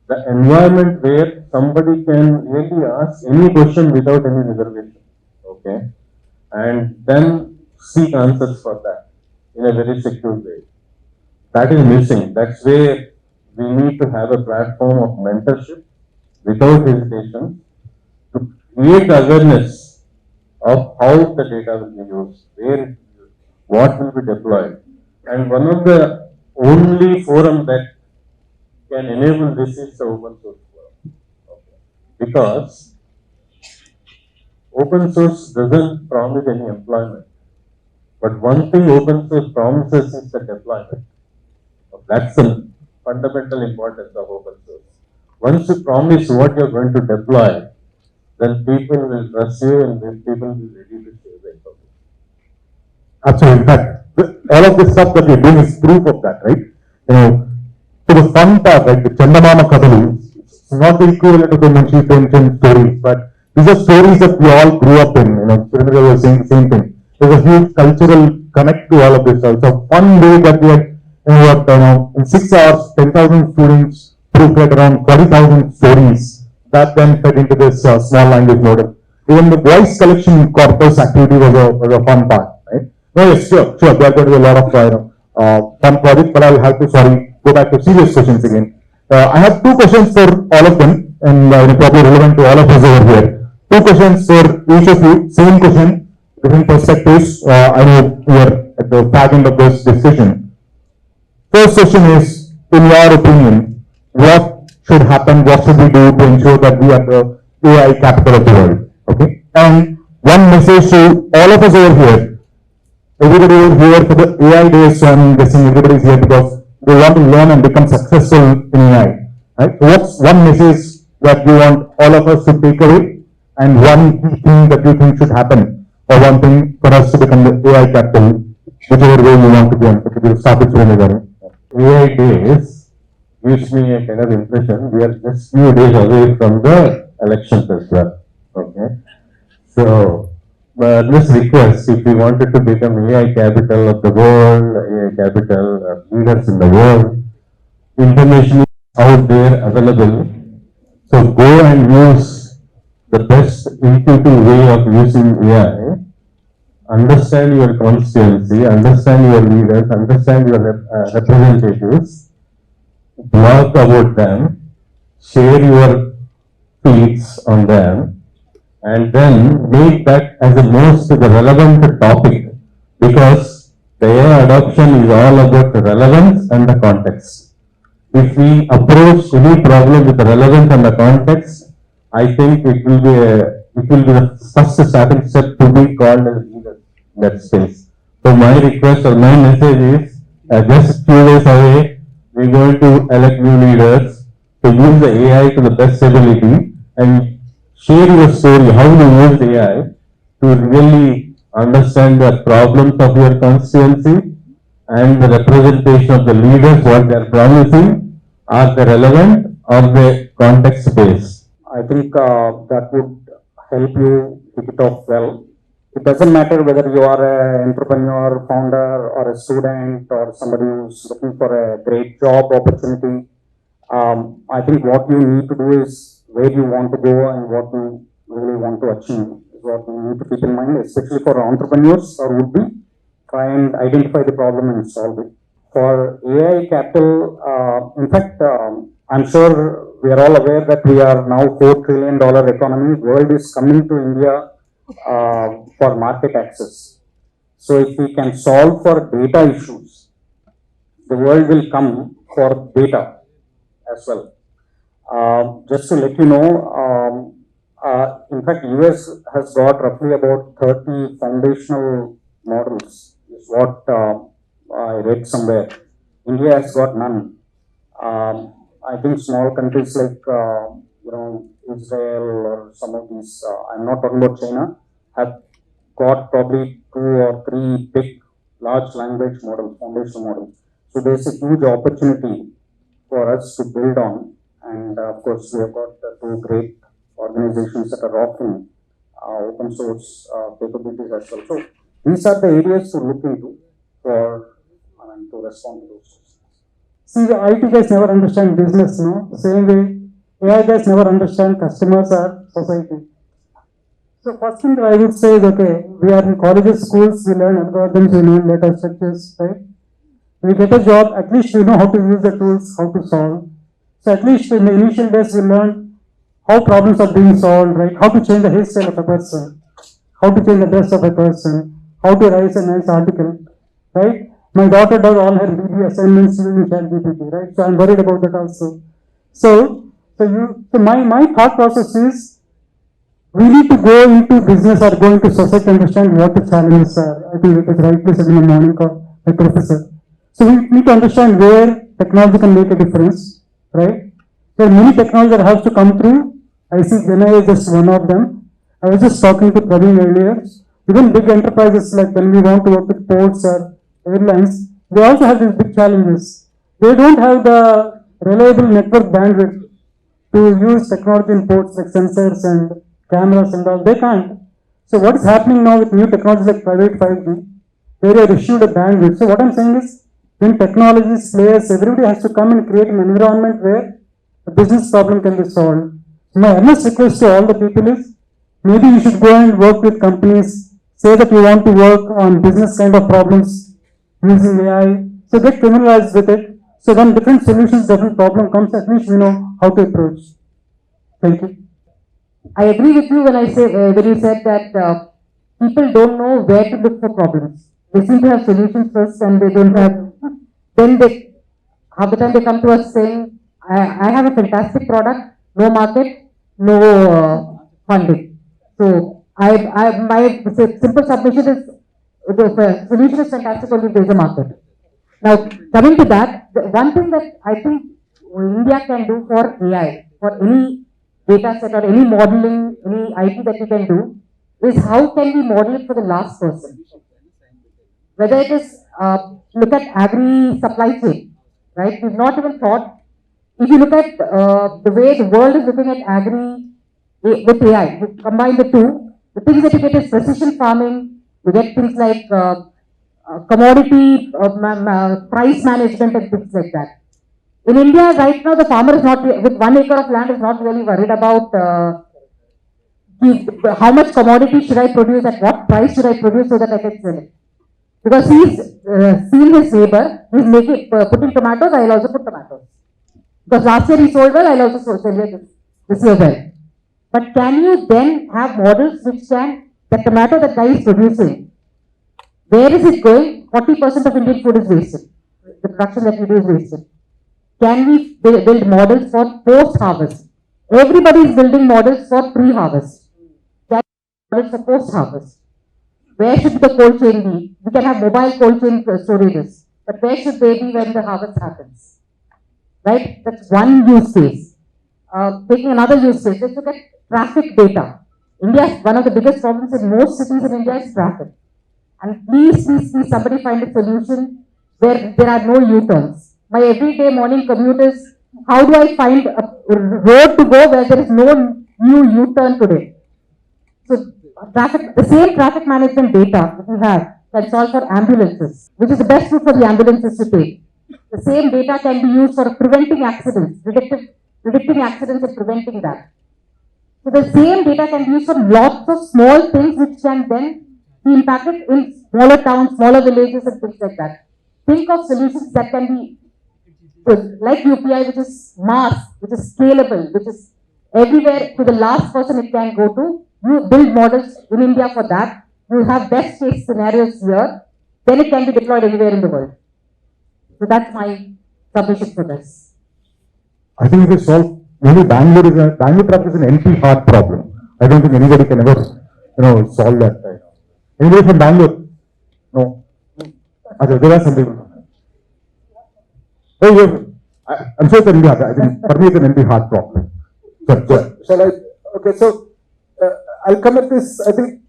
the environment where somebody can really ask any question without any reservation, okay, and then seek answers for that in a very secure way. That is missing. That's where we need to have a platform of mentorship without hesitation to create awareness of how the data will be used, where it will be used, what will be deployed. And one of the only forum that can enable this is the open source forum. Okay. Because open source doesn't promise any employment. But one thing open source promises is the deployment. That's the fundamental importance of open source. Once you promise what you're going to deploy, then people will trust you and then people will be ready to share the information. Absolutely. In fact, all of this stuff that we're doing is proof of that, right? You know, to the fun part, like the Chandamama Kadalu, it's not the equivalent of the Munshi Premchand stories, but these are stories that we all grew up in. You know, Surendra was saying the same thing. There's a huge cultural connect to all of this. It's a fun way that we had, in 6 hours, 10,000 students proofread around 40,000 stories that then fed into this small language model. Even the voice collection corpus activity was a fun part, right? No, yes, sure. There are going to be a lot of fun projects, but I'll have to, go back to serious questions again. I have two questions for all of them, and probably relevant to all of us over here. Two questions for each of you. Same question, different perspectives. I know we are at the back end of this discussion. First question is, in your opinion, what should happen, what should we do to ensure that we are the AI capital of the world? Okay? And one message to all of us over here. Everybody over here for the AI days, so I'm guessing everybody is here because they want to learn and become successful in AI. Right? So what's one message that you want all of us to take away and one key thing that you think should happen, or one thing for us to become the AI capital, whichever way you want to go. Okay, we'll start with Surendra garu. AI days gives me a kind of impression we are just few days away from the elections as well. Okay. So, this request, if we wanted to become AI capital of the world, AI capital leaders in the world, information is out there available. So go and use the best intuitive way of using AI. Understand your constituency, understand your leaders, understand your representatives, blog about them, share your tweets on them, and then make that as the most relevant topic, because the AI adoption is all about the relevance and the context. If we approach any problem with the relevance and the context, I think it will be the first starting step to be called as leader in that space. So my request or my message is, just few days away, we're going to elect new leaders to use the AI to the best ability and share your story, how you use AI to really understand the problems of your constituency and the representation of the leaders, what they are promising, are they relevant or they context based. I think that would help you hit it off well. It doesn't matter whether you are an entrepreneur, founder, or a student, or somebody who's looking for a great job opportunity. I think what you need to do is where you want to go and what you really want to achieve is what you need to keep in mind, especially for entrepreneurs or would be. Try and identify the problem and solve it. For AI capital, in fact, I'm sure we are all aware that we are now $4 trillion economy. World is coming to India for market access. So if we can solve for data issues, the world will come for data as well. Just to let you know, in fact, US has got roughly about 30 foundational models, is what I read somewhere. India has got none. I think small countries like Israel or some of these, I'm not talking about China, have got probably 2 or 3 big large language models, foundational models. So there's a huge opportunity for us to build on, and of course we have got 2 great organizations that are offering open source capabilities as well. So these are the areas to look into for to respond to those. See, the IT guys never understand business, no? Same way, AI guys never understand customers or society. So first thing I would say is, okay, we are in colleges, schools, we learn algorithms, we learn data structures, right? We get a job, at least we know how to use the tools, how to solve. So at least in the initial days, we learn how problems are being solved, right? How to change the hairstyle of a person, how to change the dress of a person, how to write a nice article, right? My daughter does all her video assignments using ChatGPT, right? So I'm worried about that also. So my thought process is, we need to go into business or go into society to understand what the challenges are. I think it is rightly said in the morning call by professor. So we need to understand where technology can make a difference, right? There are many technologies that have to come through. I see GenAI is just one of them. I was just talking to Praveen earlier. Even big enterprises, like when we want to work with ports or airlines, they also have these big challenges. They don't have the reliable network bandwidth to use technology in ports like sensors and cameras and all. They can't. So what is happening now with new technologies like private 5G, where they are issued a bandwidth. So what I'm saying is, when technologies, players, everybody has to come and create an environment where a business problem can be solved. My earnest request to all the people is, maybe you should go and work with companies, say that you want to work on business kind of problems using AI. So get familiarized with it. So when different solutions, different problem comes, at least we know how to approach. Thank you. I agree with you when I say when you said that people don't know where to look for problems. They seem to have solutions first, and they don't have. Then they, half the time they come to us saying, "I have a fantastic product, no market, no funding." So my simple submission is, the solution is fantastic only if there is a market. Now coming to that, the one thing that I think India can do for AI, for any data set or any modeling, any IT that we can do is how can we model it for the last person? Whether it is, look at agri supply chain, right? We've not even thought, if you look at the way the world is looking at agri with AI, you combine the two, the things that you get is precision farming, you get things like commodity price management and things like that. In India, right now, the farmer is not, with 1 acre of land, is not really worried about how much commodity should I produce, at what price should I produce so that I can sell it. Because he's seen his neighbor, he's making, putting tomatoes, I'll also put tomatoes. Because last year he sold well, I'll also sell it this year well. But can you then have models which can, the tomato that guy is producing, where is it going? 40% of Indian food is wasted. The production that we do is wasted. Can we build models for post-harvest? Everybody is building models for pre-harvest. Can we build models for post-harvest? Where should the cold chain be? We can have mobile cold chain storages, but where should they be when the harvest happens? Right? That's one use case. Taking another use case, let's look at traffic data. India, one of the biggest problems in most cities in India is traffic. And please, somebody find a solution where there are no U-turns. My everyday morning commute is, how do I find a road to go where there is no new U-turn today? So, the same traffic management data that we have can solve for ambulances, which is the best route for the ambulances to take. The same data can be used for preventing accidents, predicting accidents and preventing that. So the same data can be used for lots of small things which can then be impacted in smaller towns, smaller villages and things like that. Think of solutions that can be like UPI, which is mass, which is scalable, which is everywhere to the last person it can go to. You build models in India for that. You have best case scenarios here. Then it can be deployed anywhere in the world. So that's my submission for this. I think it is solved. Only Bangalore traffic is an NP hard problem. I don't think anybody can ever, solve that. Anybody from Bangalore? No. Okay, there are some people. Oh, I'm sure it's an NP hard. I think for me it's an NP hard problem. Shall I? Okay, so I'll come at this. I think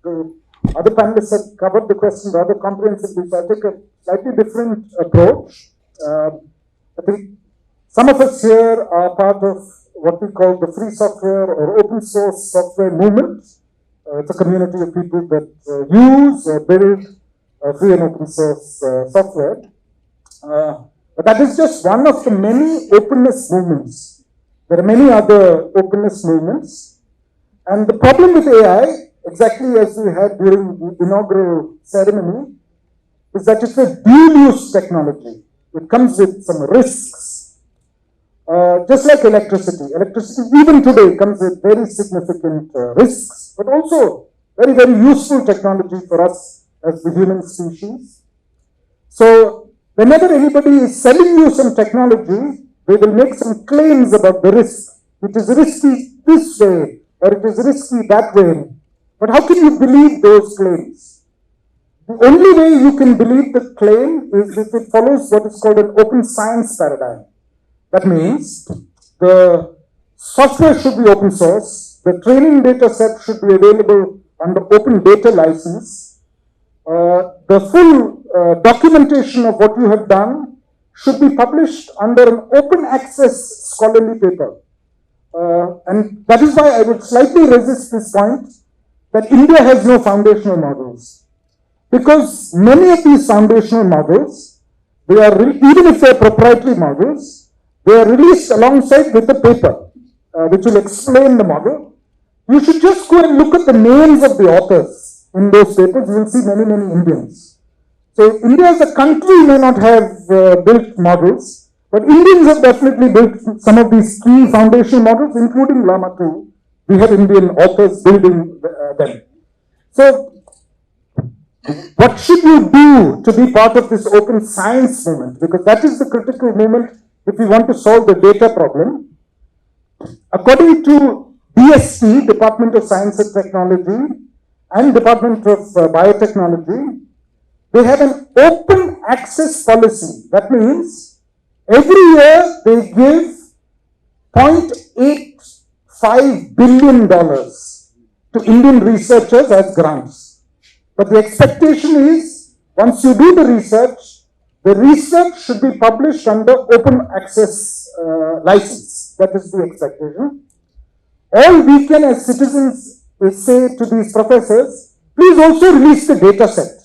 the other panelists have covered the question rather comprehensively, so I'll take a slightly different approach. I think some of us here are part of what we call the free software or open source software movement. It's a community of people that use or build free and open source software. But that is just one of the many openness movements. There are many other openness movements. And the problem with AI, exactly as we had during the inaugural ceremony, is that it's a dual-use technology. It comes with some risks. Just like electricity. Electricity, even today, comes with very significant risks, but also very, very useful technology for us as the human species. So, whenever anybody is selling you some technology, they will make some claims about the risk. It is risky this way, or it is risky that way. But how can you believe those claims? The only way you can believe the claim is if it follows what is called an open science paradigm. That means the software should be open source, the training data set should be available under open data license, the full documentation of what you have done should be published under an open access scholarly paper. And that is why I would slightly resist this point that India has no foundational models. Because many of these foundational models, they are, even if they are proprietary models, they are released alongside with a paper, which will explain the model. You should just go and look at the names of the authors in those papers. You will see many, many Indians. So India as a country may not have built models, but Indians have definitely built some of these key foundational models, including Llama 2. We have Indian authors building them. So what should you do to be part of this open science movement? Because that is the critical moment if we want to solve the data problem. According to DST, Department of Science and Technology, and Department of Biotechnology, they have an open access policy. That means every year they give $1.85 billion to Indian researchers as grants. But the expectation is, once you do the research should be published under open access license. That is the expectation. All we can as citizens say to these professors, please also release the data set.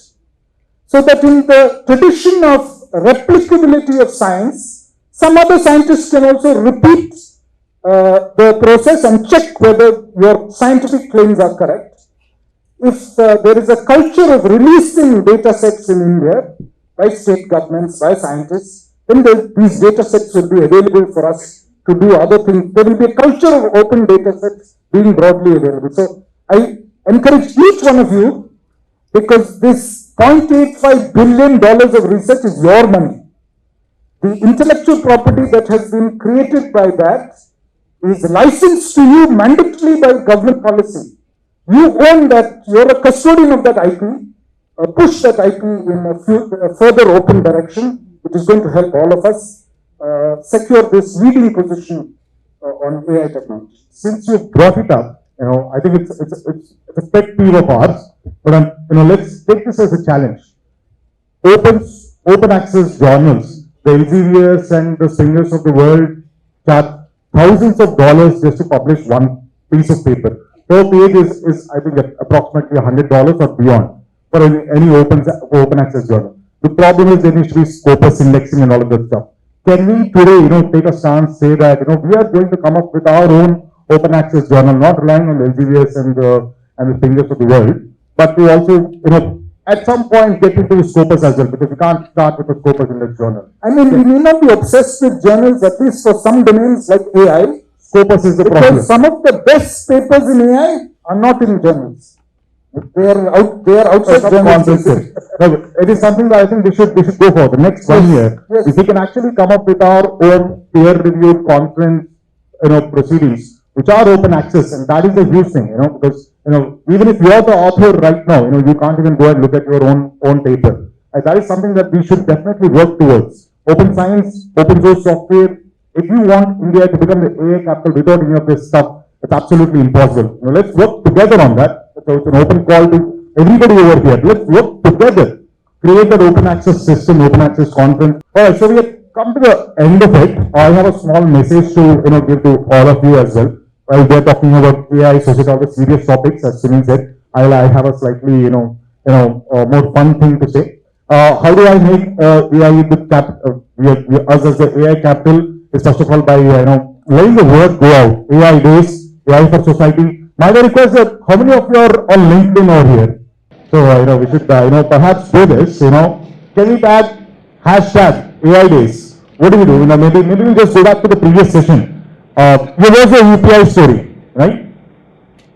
So that in the tradition of replicability of science, some other scientists can also repeat the process and check whether your scientific claims are correct. If there is a culture of releasing data sets in India by state governments, by scientists, then these data sets will be available for us to do other things. There will be a culture of open data sets being broadly available. So I encourage each one of you, because this $0.85 billion of research is your money. The intellectual property that has been created by that is licensed to you mandatorily by government policy. You own that, you're a custodian of that IP, push that IP in a further open direction, which is going to help all of us secure this leading position on AI technology. Since you brought it up, I think it's a pet peeve of ours, but let's take this as a challenge. Open access journals, the Elseviers and the Singers of the world charge thousands of dollars just to publish one piece of paper. Per page is I think approximately $100 or beyond for any open access journal. The problem is there needs to be scopus indexing and all of that stuff. Can we today, take a stance, say that, we are going to come up with our own open access journal, not relying on the Elseviers and the Fingers of the world, but to also, at some point get into the scopus as well, because we can't start with the scopus index journal. I mean, we may not be obsessed with journals, at least for some domains like AI. Scopus is the problem. Because some of the best papers in AI are not in journals. They are outside journals. It is something that I think we should go for the next 1 year. Yes. If we can actually come up with our own peer-reviewed conference, proceedings, which are open access, and that is a huge thing, because even if you are the author right now, you can't even go and look at your own paper. That is something that we should definitely work towards. Open science, open source software. If you want India to become the AI capital without any of this stuff, it's absolutely impossible. Let's work together on that. So it's an open call to everybody over here. Let's work together, create that open access system, open access conference. All right, so we have come to the end of it. I have a small message to give to all of you as well. While we are talking about AIforSociety, all the serious topics, as Sunil said, I have a slightly more fun thing to say. How do I make AI the us as the AI capital? Is first of all by letting the word go out. AI days, AIforSociety. My request is how many of you are on LinkedIn over here? So we should perhaps do this. Can we tag hashtag AI days? What do we do? Maybe we just go back to the previous session. Here was a UPI story, right?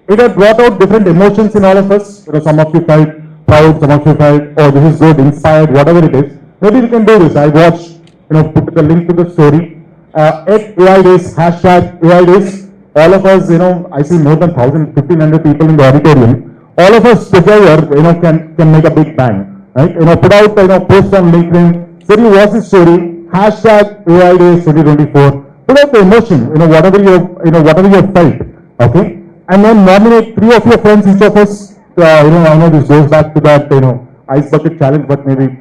It had brought out different emotions in all of us. Some of you felt proud, some of you felt, oh, this is good, inspired, whatever it is. Maybe we can do this. I watched, put the link to the story. At AI days, hashtag AI days. All of us, I see more than 1,000, 1,500 people in the auditorium. All of us together, can make a big bang, right? Put out, post on LinkedIn. Say, what's the story? Hashtag AI days 2024. Put out the emotion, whatever you have felt, okay? And then nominate 3 of your friends, each of us. I know this goes back to that, ice bucket challenge, but maybe,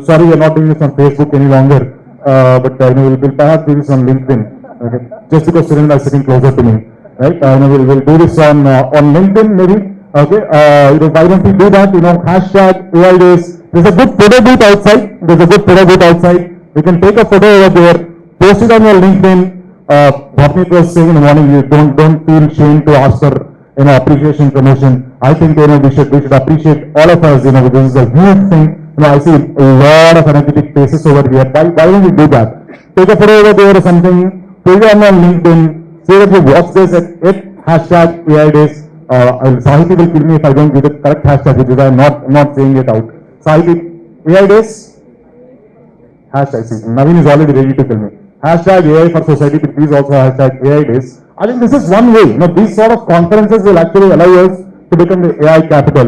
sorry, we're not doing this on Facebook any longer. But we'll perhaps do this on LinkedIn. Okay, just because Surendra is sitting closer to me, right? We'll do this on LinkedIn maybe. Okay, why don't we do that? Hashtag AI days. There's a good photo booth outside. We can take a photo over there, post it on your LinkedIn. Bhavneet was saying in the morning, you don't feel shame to ask for appreciation, promotion. I think we should appreciate all of us. This is a huge thing. I see a lot of energetic faces over here. Why don't we do that? Take a photo over there or something. Put it on LinkedIn. Say that you watch this at hashtag AI days. Sahiti will kill me if I don't give the correct hashtag, which is I'm not saying it out. Sahiti, AI days. Hashtag. See, Naveen is already ready to kill me. Hashtag AIforSociety. Please also hashtag AI days. I think this is one way. These sort of conferences will actually allow us to become the AI capital.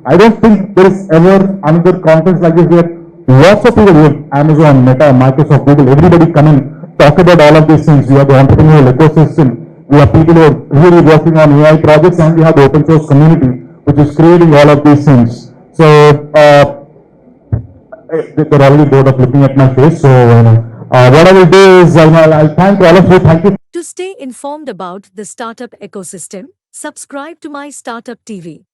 I don't think there is ever another conference like this where lots of people, Amazon, Meta, Microsoft, Google, everybody come and talk about all of these things. We have the entrepreneurial ecosystem. We have people who are really working on AI projects, and we have the open source community, which is creating all of these things. So, they're already bored of looking at my face. So, what I will do is, I'll thank all of you. Thank you. To stay informed about the startup ecosystem, subscribe to My Startup TV.